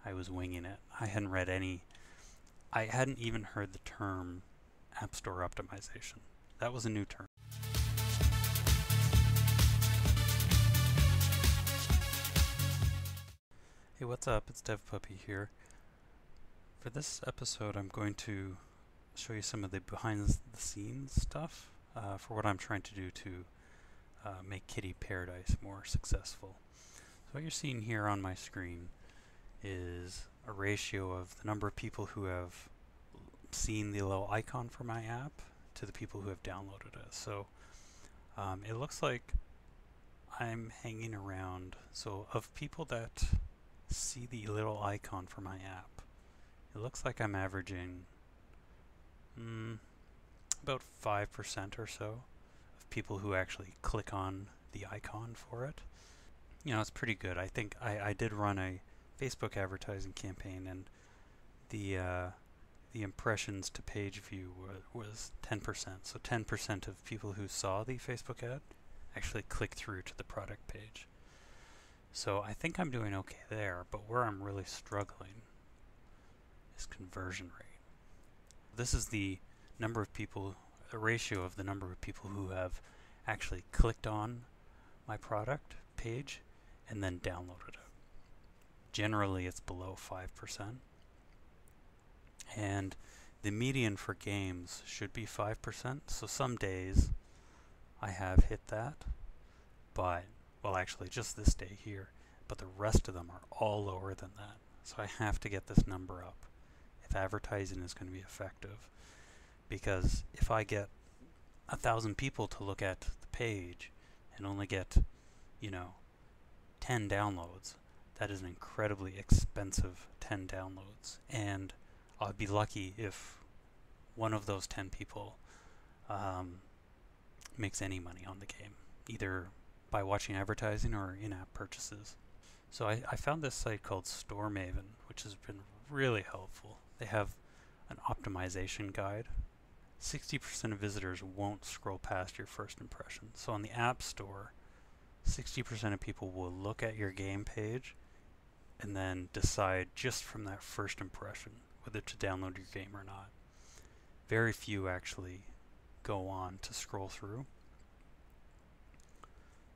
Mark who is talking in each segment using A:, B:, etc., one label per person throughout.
A: I was winging it. I hadn't read any. I hadn't even heard the term App Store optimization. That was a new term. Hey, what's up? It's DevPuppy here. For this episode, I'm going to show you some of the behind-the-scenes stuff for what I'm trying to do to make Kitty Paradise more successful. So what you're seeing here on my screen is a ratio of the number of people who have seen the little icon for my app to the people who have downloaded it. So it looks like I'm hanging around, so of people that see the little icon for my app, it looks like I'm averaging about 5% or so of people who actually click on the icon for it. You know, it's pretty good. I think I did run a Facebook advertising campaign, and the impressions to page view was 10%. So 10% of people who saw the Facebook ad actually clicked through to the product page. So I think I'm doing okay there, but where I'm really struggling is conversion rate. This is the number of people, a ratio of the number of people who have actually clicked on my product page and then downloaded it. Generally, it's below 5%. And the median for games should be 5%. So some days I have hit that, but, well, actually just this day here, but the rest of them are all lower than that. So I have to get this number up if advertising is going to be effective. Because if I get 1,000 people to look at the page and only get, 10 downloads, that is an incredibly expensive 10 downloads. And I'd be lucky if one of those 10 people makes any money on the game, either by watching advertising or in-app purchases. So I found this site called Store Maven, which has been really helpful. They have an optimization guide. 60% of visitors won't scroll past your first impression. So on the App Store, 60% of people will look at your game page and then decide just from that first impression whether to download your game or not. Very few actually go on to scroll through.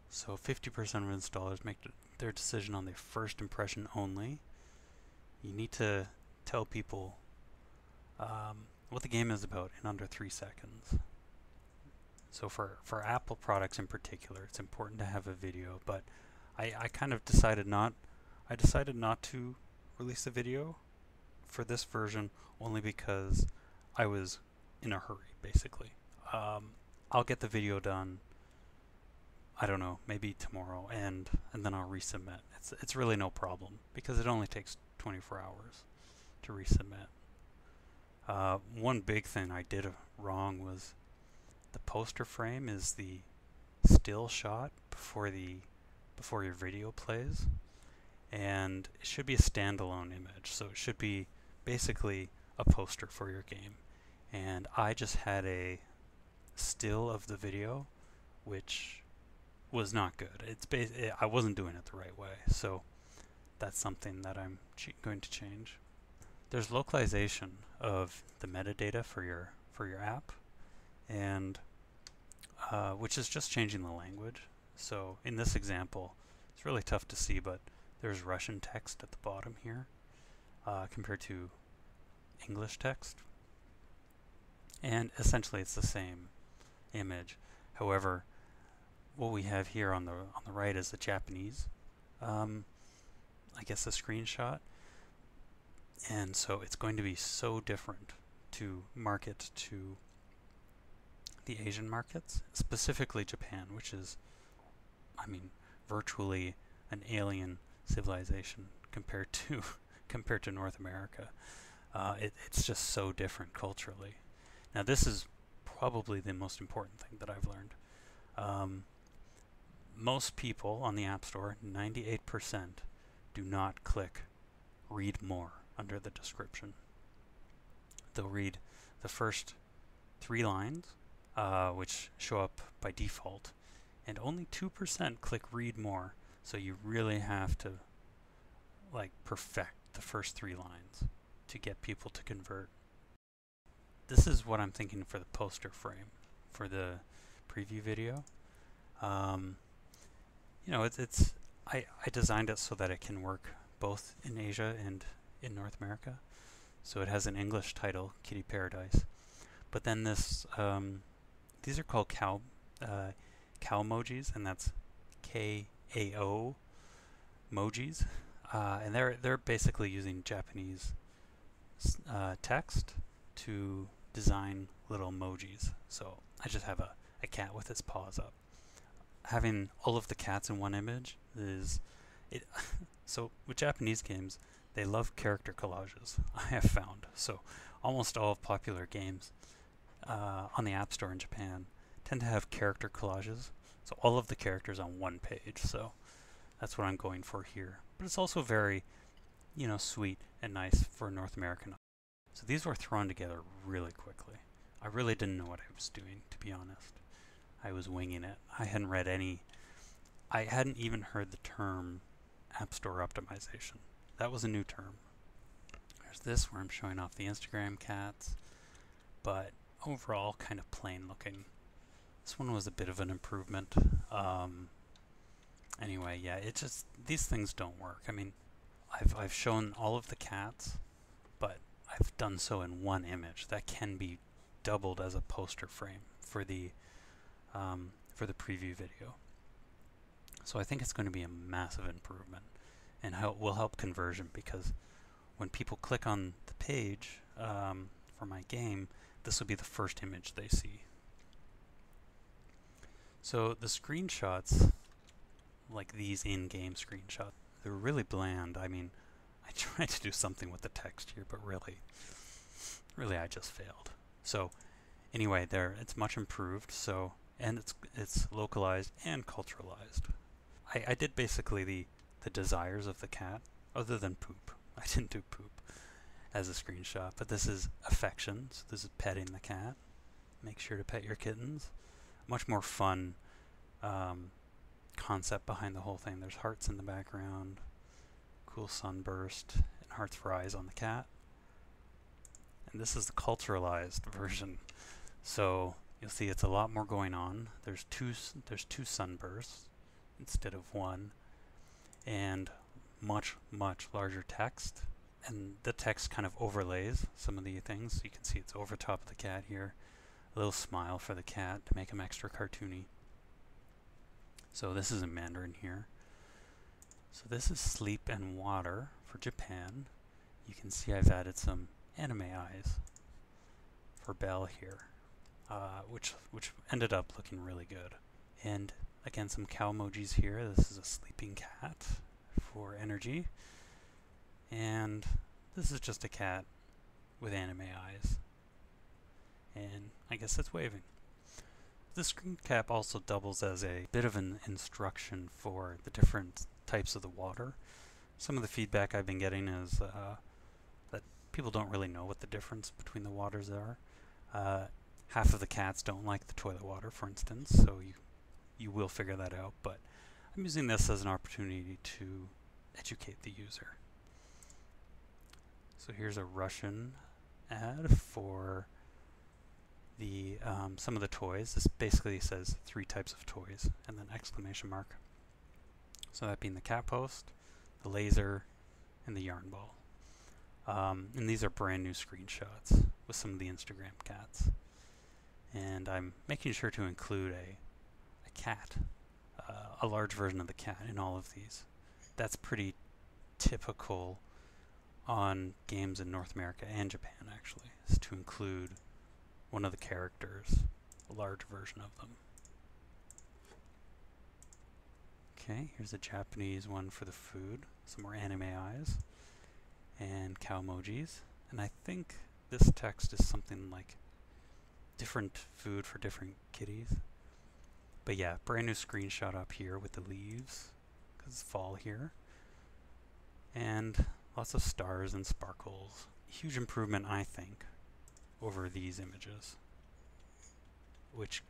A: So 50% of installers make their decision on the first impression only. You need to tell people what the game is about in under 3 seconds. So for Apple products in particular, it's important to have a video, but I kind of decided not to release a video for this version only because I was in a hurry, basically. I'll get the video done, I don't know, maybe tomorrow, and then I'll resubmit. It's really no problem because it only takes 24 hours to resubmit. One big thing I did wrong was the poster frame is the still shot before your video plays, and it should be a standalone image, so it should be basically a poster for your game. And I just had a still of the video, which was not good. I wasn't doing it the right way, so that's something that I'm going to change. There's localization of the metadata for your app, and which is just changing the language. So in this example, it's really tough to see, but there's Russian text at the bottom here compared to English text, and essentially it's the same image. However, what we have here on the right is the Japanese, I guess, a screenshot, and so it's going to be so different to market to the Asian markets, specifically Japan, which is, virtually an alien civilization compared to North America. It's just so different culturally. Now, this is probably the most important thing that I've learned. Most people on the App Store, 98%, do not click read more under the description. They'll read the first 3 lines, which show up by default, and only 2% click read more. So you really have to perfect the first 3 lines to get people to convert. This is what I'm thinking for the poster frame for the preview video. You know, I designed it so that it can work both in Asia and in North America. So it has an English title, Kitty Paradise. But then this, these are called cow emojis, and that's KAO emojis, and they're basically using Japanese text to design little emojis. So I just have a cat with its paws up. Having all of the cats in one image is it. So with Japanese games, they love character collages, I have found. So almost all popular games on the App Store in Japan tend to have character collages. So all of the characters on one page. So that's what I'm going for here. But it's also very, you know, sweet and nice for North American. So these were thrown together really quickly. I really didn't know what I was doing, to be honest. I was winging it. I hadn't even heard the term App Store optimization. That was a new term. There's this where I'm showing off the Instagram cats, but overall kind of plain looking. This one was a bit of an improvement. Anyway, yeah, it just, these things don't work. I mean, I've shown all of the cats, but I've done so in one image. That can be doubled as a poster frame for the preview video. So I think it's going to be a massive improvement, and will help conversion, because when people click on the page for my game, this will be the first image they see. So the screenshots, like these in-game screenshots, they're really bland. I mean, I tried to do something with the text here, but really I just failed. So anyway, it's much improved. So, and it's localized and culturalized. I did basically the desires of the cat, other than poop. I didn't do poop as a screenshot, but this is affection. So this is petting the cat. Make sure to pet your kittens. Much more fun concept behind the whole thing. There's hearts in the background, cool sunburst, and hearts for eyes on the cat. And this is the culturalized version. So you'll see it's a lot more going on. There's two sunbursts instead of one, and much larger text. And the text kind of overlays some of the things. So you can see it's over top of the cat here. A little smile for the cat to make him extra cartoony. So this is in Mandarin here. So this is sleep and water for Japan. You can see I've added some anime eyes for Belle here, which ended up looking really good. And again, some cow emojis here. This is a sleeping cat for energy. And this is just a cat with anime eyes. And I guess it's waving. The screen cap also doubles as a bit of an instruction for the different types of the water. Some of the feedback I've been getting is that people don't really know what the difference between the waters are. Half of the cats don't like the toilet water, for instance, so you will figure that out, but I'm using this as an opportunity to educate the user. So here's a Russian ad for the some of the toys. This basically says 3 types of toys and then exclamation mark. So that being the cat post, the laser, and the yarn ball. And these are brand new screenshots with some of the Instagram cats. And I'm making sure to include a cat, a large version of the cat in all of these. That's pretty typical on games in North America and Japan, actually, is to include one of the characters, a large version of them. Okay, here's a Japanese one for the food, some more anime eyes, and cow emojis. And I think this text is something like different food for different kitties. But yeah, brand new screenshot up here with the leaves, because it's fall here. And lots of stars and sparkles. Huge improvement, I think, over these images, which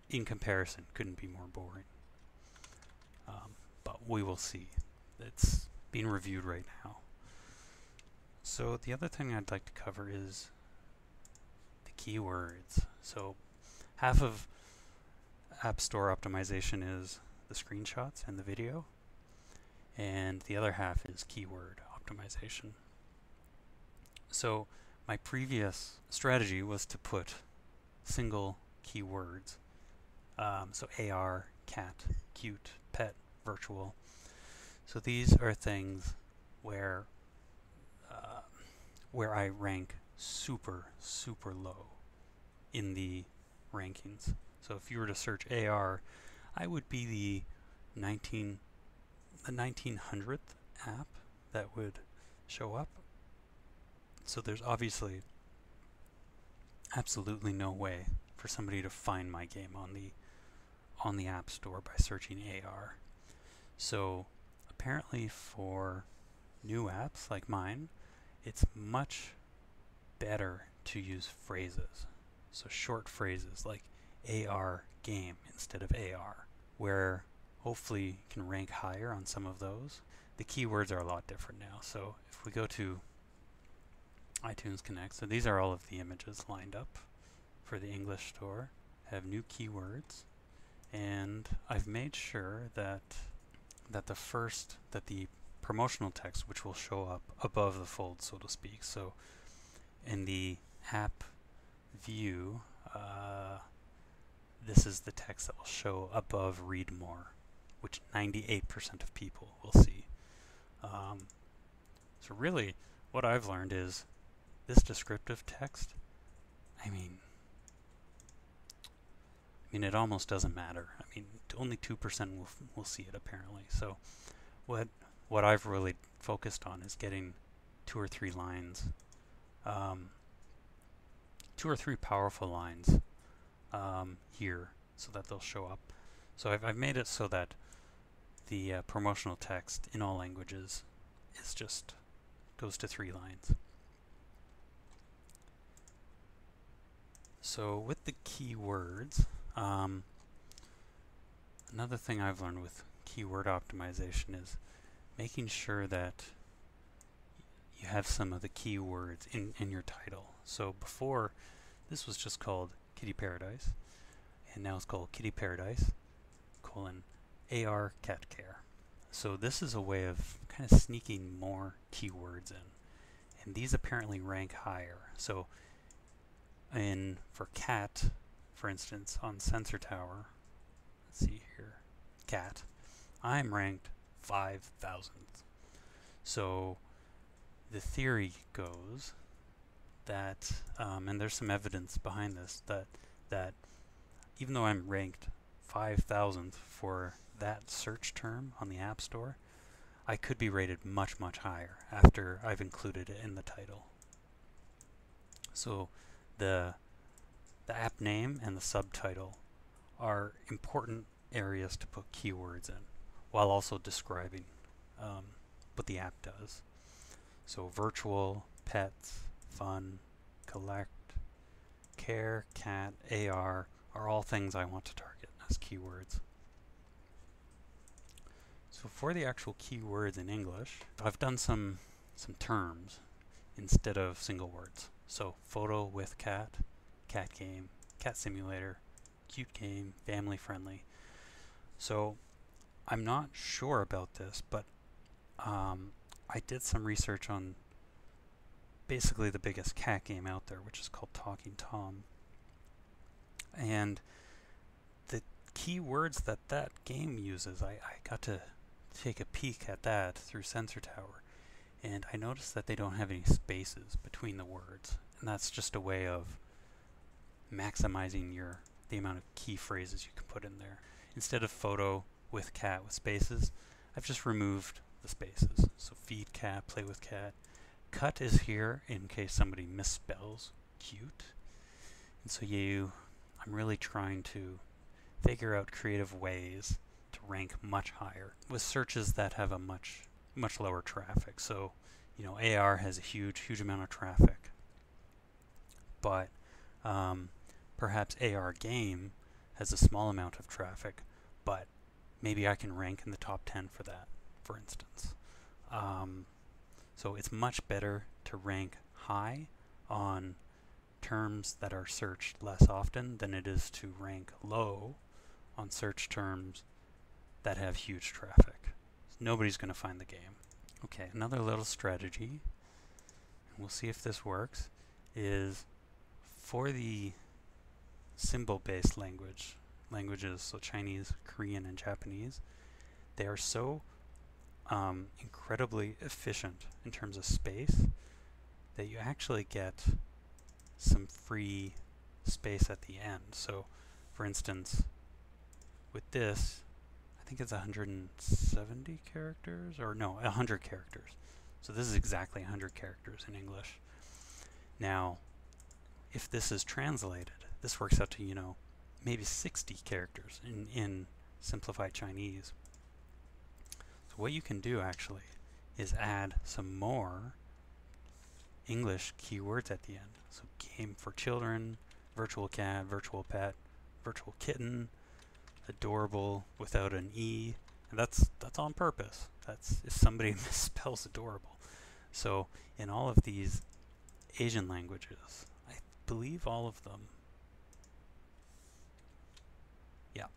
A: in comparison couldn't be more boring. But we will see. It's being reviewed right now. So the other thing I'd like to cover is the keywords. So half of App Store optimization is the screenshots and the video, and the other half is keyword optimization. So my previous strategy was to put single keywords, so AR, cat, cute, pet, virtual. So these are things where I rank super low in the rankings. So if you were to search AR, I would be the 1900th app that would show up. So there's obviously absolutely no way for somebody to find my game on the App Store by searching AR. So apparently for new apps like mine, it's much better to use phrases. So short phrases like AR game instead of AR, where hopefully you can rank higher on some of those. The keywords are a lot different now. So if we go to iTunes Connect, so these are all of the images lined up for the English store, have new keywords, and I've made sure that the promotional text, which will show up above the fold, so to speak. So in the app view, this is the text that will show above read more, which 98% of people will see. So really, what I've learned is this descriptive text, I mean, it almost doesn't matter. I mean, only 2% will see it apparently. So what I've really focused on is getting 2 or 3 lines, 2 or 3 powerful lines here, so that they'll show up. So I've made it so that the promotional text in all languages is just goes to 3 lines. So with the keywords, another thing I've learned with keyword optimization is making sure that you have some of the keywords in your title. So before, this was just called Kitty Paradise, and now it's called Kitty Paradise, AR Cat Care. So this is a way of kind of sneaking more keywords in, and these apparently rank higher. So for cat, for instance, on Sensor Tower, let's see here, cat, I'm ranked 5,000th. So the theory goes that, and there's some evidence behind this, that even though I'm ranked 5,000th for that search term on the App Store, I could be rated much higher after I've included it in the title. So the app name and the subtitle are important areas to put keywords in, while also describing what the app does. So virtual, pets, fun, collect, care, cat, AR are all things I want to target as keywords. So for the actual keywords in English, I've done some terms instead of single words. So photo with cat, cat game, cat simulator, cute game, family friendly. So I'm not sure about this, but I did some research on basically the biggest cat game out there, which is called Talking Tom. And the keywords that game uses, I got to take a peek at that through Sensor Tower, and I noticed that they don't have any spaces between the words, and that's just a way of maximizing the amount of key phrases you can put in there. Instead of photo with cat with spaces, I've just removed the spaces. So feed cat, play with cat. Cut is here in case somebody misspells cute. And so I'm really trying to figure out creative ways to rank much higher with searches that have a much lower traffic. So, AR has a huge amount of traffic, but perhaps AR game has a small amount of traffic, but maybe I can rank in the top 10 for that, for instance. So it's much better to rank high on terms that are searched less often than it is to rank low on search terms that have huge traffic. Nobody's going to find the game. Okay, another little strategy, and we'll see if this works, is for the symbol-based languages, so Chinese, Korean, and Japanese, they are so incredibly efficient in terms of space that you actually get some free space at the end. So, for instance, with this, I think it's 170 characters, or no, 100 characters. So this is exactly 100 characters in English. Now, if this is translated, this works out to, you know, maybe 60 characters in simplified Chinese. So what you can do actually is add some more English keywords at the end. So game for children, virtual cat, virtual pet, virtual kitten, adorable without an E, and that's on purpose. That's if somebody misspells adorable. So in all of these Asian languages, I believe all of them, yeah,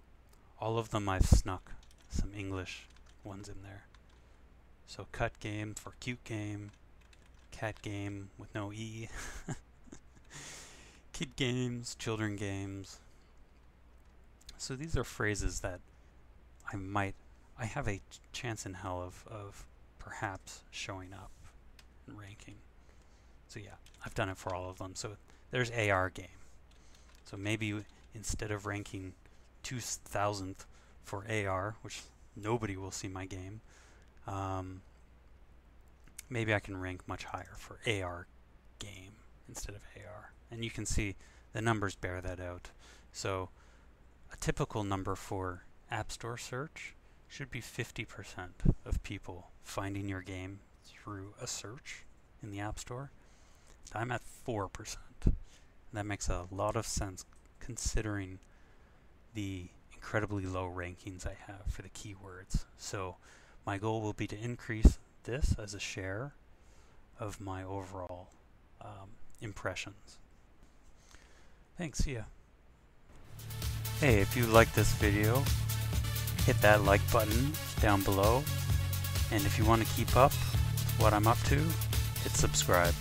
A: all of them I've snuck some English ones in there. So cut game for cute game, cat game with no E, kid games, children games. So these are phrases that I have a chance in hell of perhaps showing up and ranking. So yeah, I've done it for all of them. So there's AR game. So maybe instead of ranking 2000th for AR, which nobody will see my game, maybe I can rank much higher for AR game instead of AR. And you can see the numbers bear that out. So a typical number for App Store search should be 50% of people finding your game through a search in the App Store. I'm at 4%. That makes a lot of sense considering the incredibly low rankings I have for the keywords. So my goal will be to increase this as a share of my overall impressions. Thanks, see ya. Hey, if you like this video, hit that like button down below, and if you want to keep up with what I'm up to, hit subscribe.